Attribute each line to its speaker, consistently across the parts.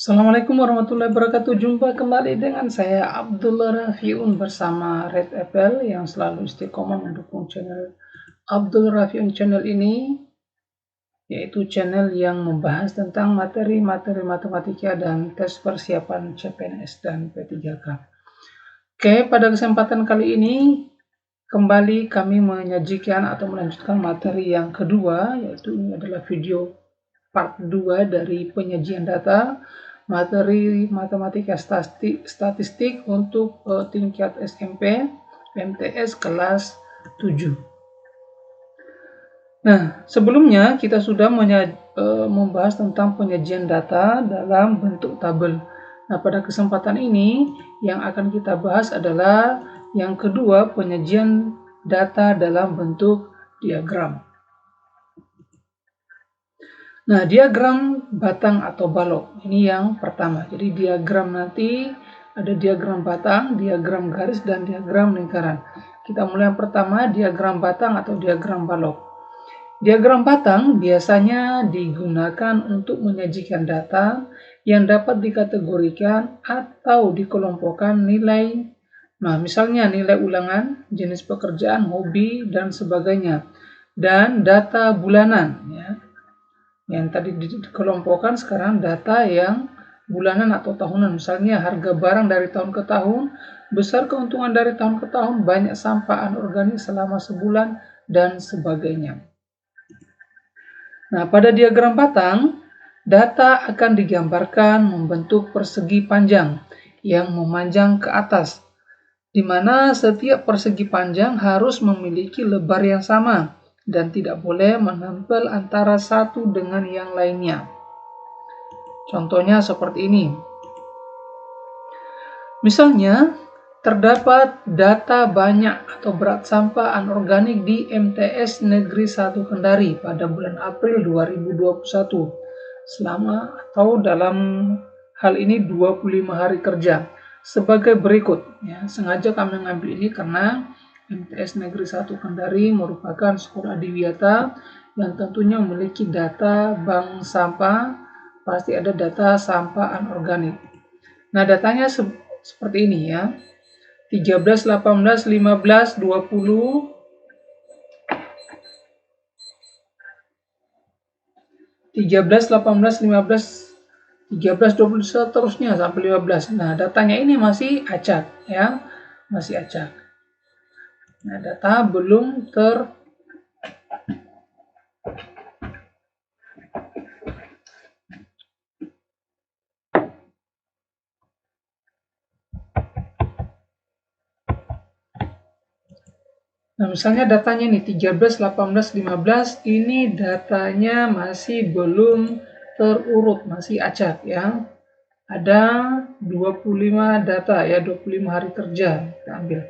Speaker 1: Assalamualaikum warahmatullahi wabarakatuh. Jumpa kembali dengan saya Abdullah Rafiun bersama Red Apple yang selalu istiqomah mendukung channel Abdul Rafiun channel ini, yaitu channel yang membahas tentang materi-materi matematika dan tes persiapan CPNS dan P3K. Oke, pada kesempatan kali ini kembali kami menyajikan atau melanjutkan materi yang kedua, yaitu ini adalah video part 2 dari penyajian data materi matematika statistik untuk tingkat SMP MTS kelas 7. Nah, sebelumnya kita sudah membahas tentang penyajian data dalam bentuk tabel. Nah, pada kesempatan ini yang akan kita bahas adalah yang kedua, penyajian data dalam bentuk diagram. Nah, diagram batang atau balok, ini yang pertama. Jadi diagram nanti ada diagram batang, diagram garis, dan diagram lingkaran. Kita mulai yang pertama, diagram batang atau diagram balok. Diagram batang biasanya digunakan untuk menyajikan data yang dapat dikategorikan atau dikelompokkan nilai. Nah, misalnya nilai ulangan, jenis pekerjaan, hobi, dan sebagainya. Dan data bulanan, ya. Yang tadi dikelompokkan sekarang data yang bulanan atau tahunan. Misalnya harga barang dari tahun ke tahun, besar keuntungan dari tahun ke tahun, banyak sampah anorganik selama sebulan, dan sebagainya. Nah, pada diagram batang, data akan digambarkan membentuk persegi panjang yang memanjang ke atas, di mana setiap persegi panjang harus memiliki lebar yang sama dan tidak boleh menempel antara satu dengan yang lainnya. Contohnya seperti ini. Misalnya, terdapat data banyak atau berat sampah anorganik di MTS Negeri 1 Kendari pada bulan April 2021 selama atau dalam hal ini 25 hari kerja sebagai berikut. Ya, sengaja kami mengambil ini karena MTS Negeri 1 Kendari merupakan sekolah adiwiyata yang tentunya memiliki data bank sampah, pasti ada data sampah anorganik. Nah, datanya seperti ini ya. 13, 18, 15, 20, 13, 18, 15, 13, 20 seterusnya sampai 15. Nah, datanya ini masih acak ya. Masih acak. Nah, data belum Nah, misalnya datanya nih 13, 18, 15 ini datanya masih belum terurut, masih acak ya. Ada 25 data ya, 25 hari kerja kita ambil.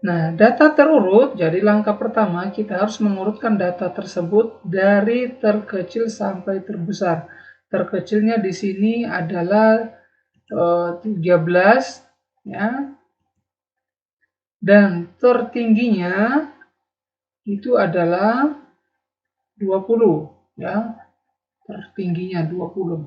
Speaker 1: Nah, data terurut, jadi langkah pertama kita harus mengurutkan data tersebut dari terkecil sampai terbesar. Terkecilnya di sini adalah 13 ya. Dan tertingginya itu adalah 20 ya. Tertingginya 20.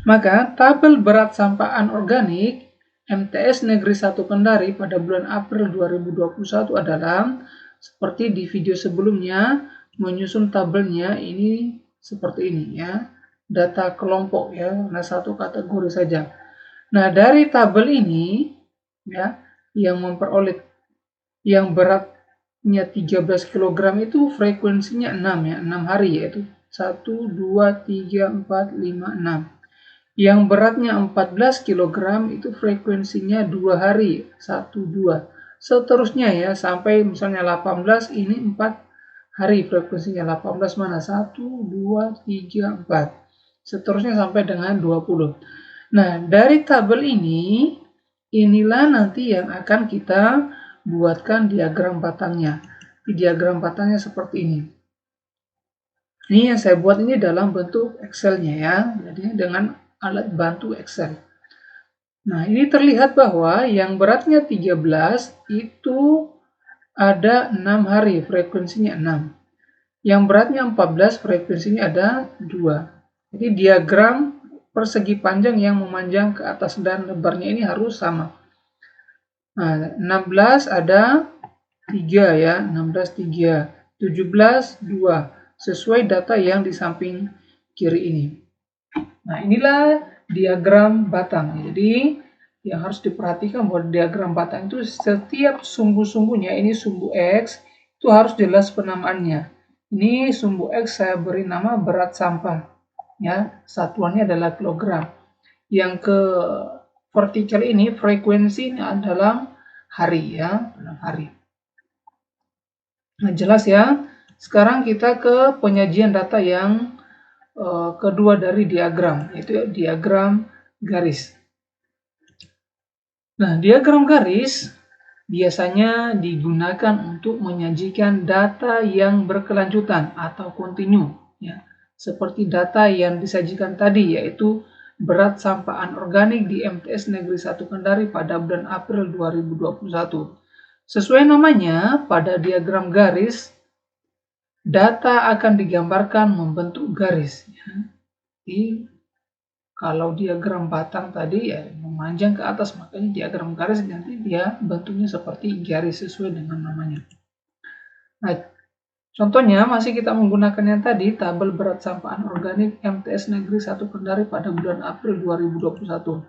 Speaker 1: Maka tabel berat sampah anorganik MTS Negeri 1 Kendari pada bulan April 2021 adalah seperti di video sebelumnya, menyusun tabelnya ini seperti ini ya. Data kelompok ya, nah satu kategori saja. Nah, dari tabel ini ya, yang memperoleh yang beratnya 13 kg itu frekuensinya 6 ya, 6 hari yaitu 1, 2, 3, 4, 5, 6. Yang beratnya 14 kg itu frekuensinya 2 hari, 1, 2. Seterusnya ya, sampai misalnya 18 ini 4 hari frekuensinya. 18 mana? 1, 2, 3, 4. Seterusnya sampai dengan 20. Nah, dari tabel ini, inilah nanti yang akan kita buatkan diagram batangnya. Di diagram batangnya seperti ini. Ini yang saya buat ini dalam bentuk Excel-nya ya. Jadi dengan alat bantu Excel. Nah, ini terlihat bahwa yang beratnya 13 itu ada 6 hari, frekuensinya 6. Yang beratnya 14, frekuensinya ada 2. Jadi diagram persegi panjang yang memanjang ke atas dan lebarnya ini harus sama. Nah, 16 ada 3 ya, 16 3, 17 2, sesuai data yang di samping kiri ini. Nah, inilah diagram batang. Jadi, yang harus diperhatikan bahwa diagram batang itu setiap sumbu-sumbunya, ini sumbu X, itu harus jelas penamaannya. Ini sumbu X saya beri nama berat sampah. Ya, satuannya adalah kilogram. Yang ke vertikal ini frekuensinya adalah hari ya, dalam hari. Nah, jelas ya. Sekarang kita ke penyajian data yang kedua dari diagram, yaitu diagram garis. Nah, diagram garis biasanya digunakan untuk menyajikan data yang berkelanjutan atau kontinu, ya. Seperti data yang disajikan tadi, yaitu berat sampah anorganik di MTS Negeri 1 Kendari pada bulan April 2021. Sesuai namanya, pada diagram garis, data akan digambarkan membentuk garis. Ya. Jadi, kalau diagram batang tadi ya memanjang ke atas, makanya diagram garis nanti dia bentuknya seperti garis sesuai dengan namanya. Nah, contohnya masih kita menggunakan yang tadi, tabel berat sampah anorganik MTS Negeri 1 Kendari pada bulan April 2021.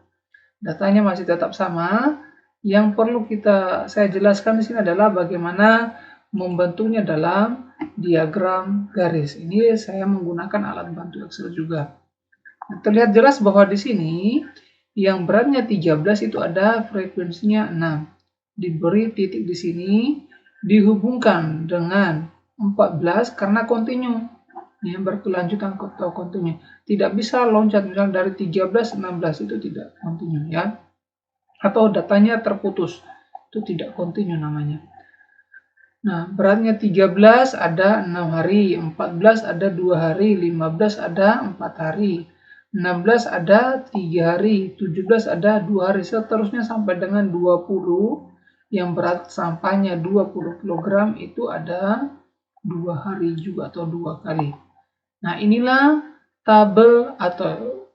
Speaker 1: Datanya masih tetap sama. Yang perlu saya jelaskan di sini adalah bagaimana membentuknya dalam diagram garis. Ini saya menggunakan alat bantu Excel juga. Nah, terlihat jelas bahwa di sini yang beratnya 13 itu ada frekuensinya 6. Diberi titik di sini, dihubungkan dengan 14 karena kontinu. Ya, berkelanjutan atau kontinu. Tidak bisa loncat misalnya dari 13 16 itu tidak kontinu ya. Atau datanya terputus. Itu tidak kontinu namanya. Nah, beratnya 13 ada 6 hari, 14 ada 2 hari, 15 ada 4 hari, 16 ada 3 hari, 17 ada 2 hari, seterusnya sampai dengan 20 yang berat sampahnya 20 kg itu ada 2 hari juga atau 2 kali. Nah, inilah tabel atau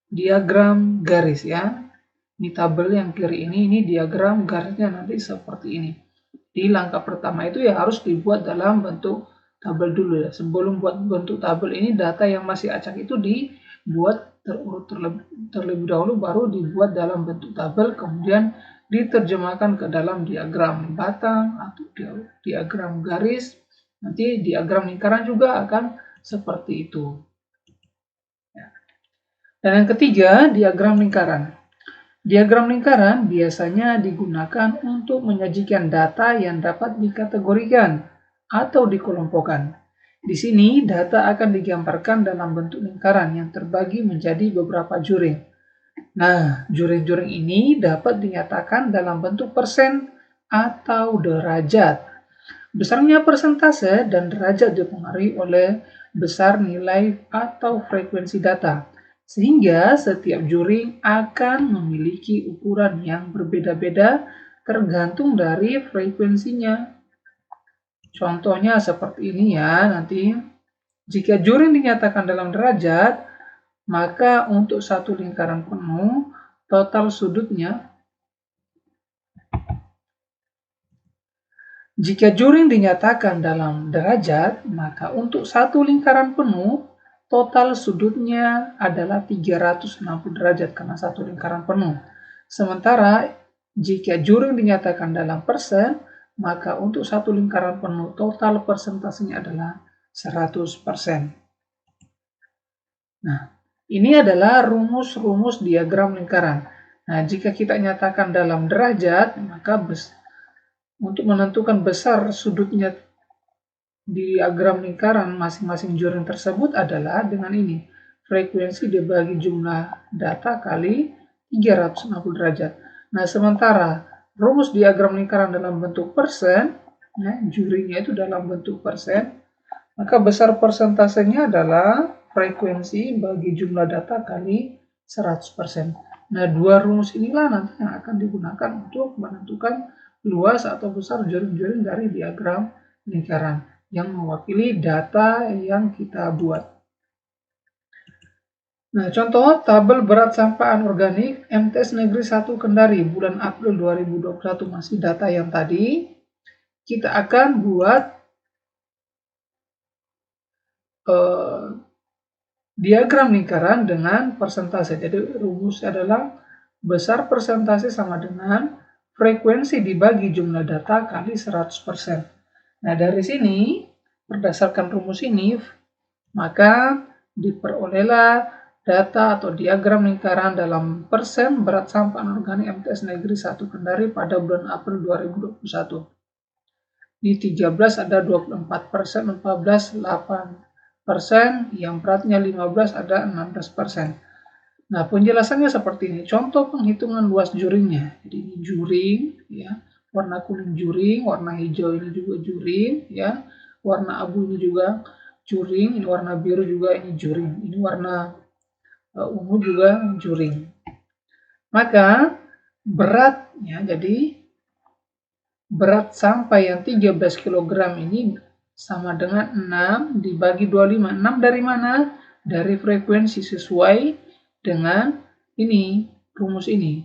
Speaker 1: diagram garis ya. Ini tabel yang kiri ini diagram garisnya nanti seperti ini. Di langkah pertama itu ya harus dibuat dalam bentuk tabel dulu ya. Sebelum buat bentuk tabel ini, data yang masih acak itu dibuat terurut terlebih dahulu, baru dibuat dalam bentuk tabel, kemudian diterjemahkan ke dalam diagram batang atau diagram garis. Nanti diagram lingkaran juga akan seperti itu. Dan yang ketiga, diagram lingkaran. Diagram lingkaran biasanya digunakan untuk menyajikan data yang dapat dikategorikan atau dikelompokkan. Di sini, data akan digambarkan dalam bentuk lingkaran yang terbagi menjadi beberapa juring. Nah, juring-juring ini dapat dinyatakan dalam bentuk persen atau derajat. Besarnya persentase dan derajat dipengaruhi oleh besar nilai atau frekuensi data, sehingga setiap juring akan memiliki ukuran yang berbeda-beda tergantung dari frekuensinya. Contohnya seperti ini ya, nanti jika juring dinyatakan dalam derajat, maka untuk satu lingkaran penuh, total sudutnya. Jika juring dinyatakan dalam derajat, maka untuk satu lingkaran penuh, total sudutnya adalah 360 derajat karena satu lingkaran penuh. Sementara jika juring dinyatakan dalam persen, maka untuk satu lingkaran penuh total persentasenya adalah 100%. Nah, ini adalah rumus-rumus diagram lingkaran. Nah, jika kita nyatakan dalam derajat, maka untuk menentukan besar sudutnya diagram lingkaran masing-masing juring tersebut adalah dengan ini. Frekuensi dibagi jumlah data kali 360 derajat. Nah, sementara rumus diagram lingkaran dalam bentuk persen, ya, juringnya itu dalam bentuk persen, maka besar persentasenya adalah frekuensi bagi jumlah data kali 100%. Nah, dua rumus inilah nanti yang akan digunakan untuk menentukan luas atau besar juring-juring dari diagram lingkaran yang mewakili data yang kita buat. Nah, contoh tabel berat sampah anorganik MTS Negeri 1 Kendari bulan April 2021 masih data yang tadi. Kita akan buat diagram lingkaran dengan persentase. Jadi rumus adalah besar persentase sama dengan frekuensi dibagi jumlah data kali 100%. Nah, dari sini berdasarkan rumus ini maka diperolehlah data atau diagram lingkaran dalam persen berat sampah anorganik MTS Negeri 1 Kendari pada bulan April 2021. Di 13 ada 24%, 14, 8%, yang beratnya 15 ada 16%. Nah, penjelasannya seperti ini. Contoh penghitungan luas juringnya. Jadi ini juring, ya. Warna kuning juring, warna hijau ini juga juring, ya. Warna abu ini juga juring, ini warna biru juga ini juring, ini warna ungu juga juring. Maka beratnya, jadi berat sampah yang 13 kg ini sama dengan 6 dibagi 25. 6 dari mana? Dari frekuensi sesuai dengan ini, rumus ini.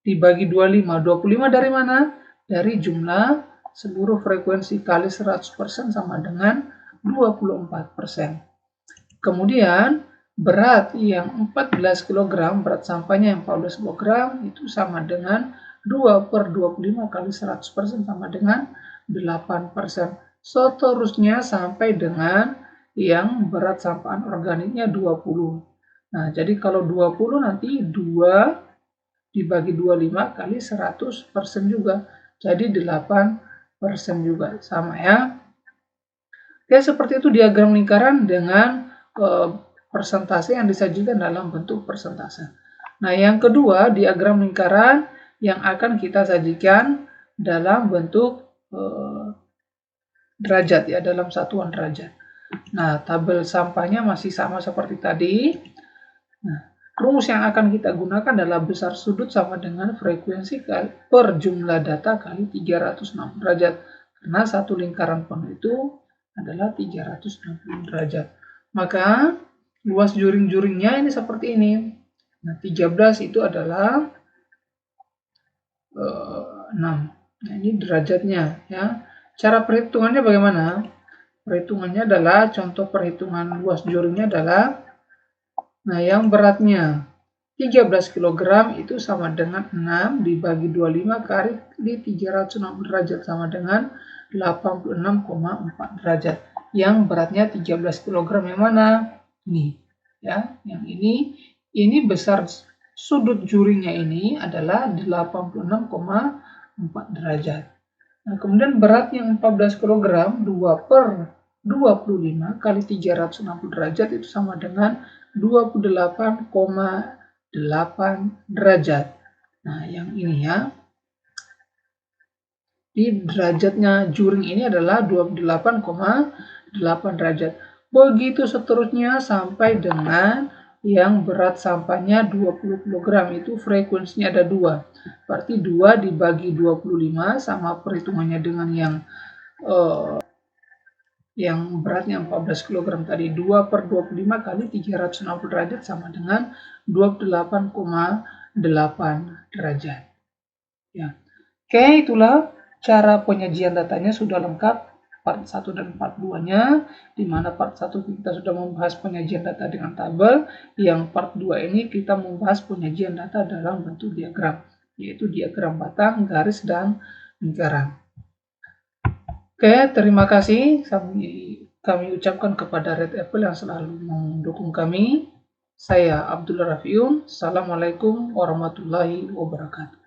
Speaker 1: Dibagi 25. 25 dari mana? Dari jumlah seluruh frekuensi kali 100% sama dengan 24%. Kemudian berat yang 14 kg, berat sampahnya yang 14 kg itu sama dengan 2/25 kali 100% sama dengan 8%. Seterusnya sampai dengan yang berat sampah anorganiknya 20. Nah, jadi kalau 20 nanti 2 dibagi 25 kali 100% juga. Jadi 8% juga, sama ya. Oke, seperti itu diagram lingkaran dengan persentase yang disajikan dalam bentuk persentase. Nah, yang kedua, diagram lingkaran yang akan kita sajikan dalam bentuk derajat, ya, dalam satuan derajat. Nah, tabel sampahnya masih sama seperti tadi. Nah, rumus yang akan kita gunakan adalah besar sudut sama dengan frekuensi per jumlah data kali 360 derajat. Karena satu lingkaran penuh itu adalah 360 derajat. Maka luas juring-juringnya ini seperti ini. Nah, 13 itu adalah 6. Nah, ini derajatnya, ya. Cara perhitungannya bagaimana? Perhitungannya adalah, contoh perhitungan luas juringnya adalah, nah, yang beratnya 13 kg itu sama dengan 6 dibagi 25 kali 360 derajat sama dengan 86,4 derajat. Yang beratnya 13 kg yang mana? Ini, ya, yang ini besar sudut juringnya ini adalah 86,4 derajat. Nah, kemudian berat yang 14 kg 2/25 kali 360 derajat itu sama dengan 28,8 derajat. Nah, yang ini, ya. Di derajatnya juring ini adalah 28,8 derajat. Begitu seterusnya sampai dengan yang berat sampahnya 20 kg, itu frekuensinya ada 2. Berarti 2 dibagi 25 sama perhitungannya dengan yang beratnya 14 kg tadi, 2/25 kali 360 derajat sama dengan 28,8 derajat. Ya. Oke, itulah cara penyajian datanya sudah lengkap, part 1 dan part 2-nya, di mana part 1 kita sudah membahas penyajian data dengan tabel, yang part 2 ini kita membahas penyajian data dalam bentuk diagram, yaitu diagram batang, garis, dan lingkaran. Oke, terima kasih kami ucapkan kepada Red Apple yang selalu mendukung kami. Saya Abdullah Rafiun. Assalamualaikum warahmatullahi wabarakatuh.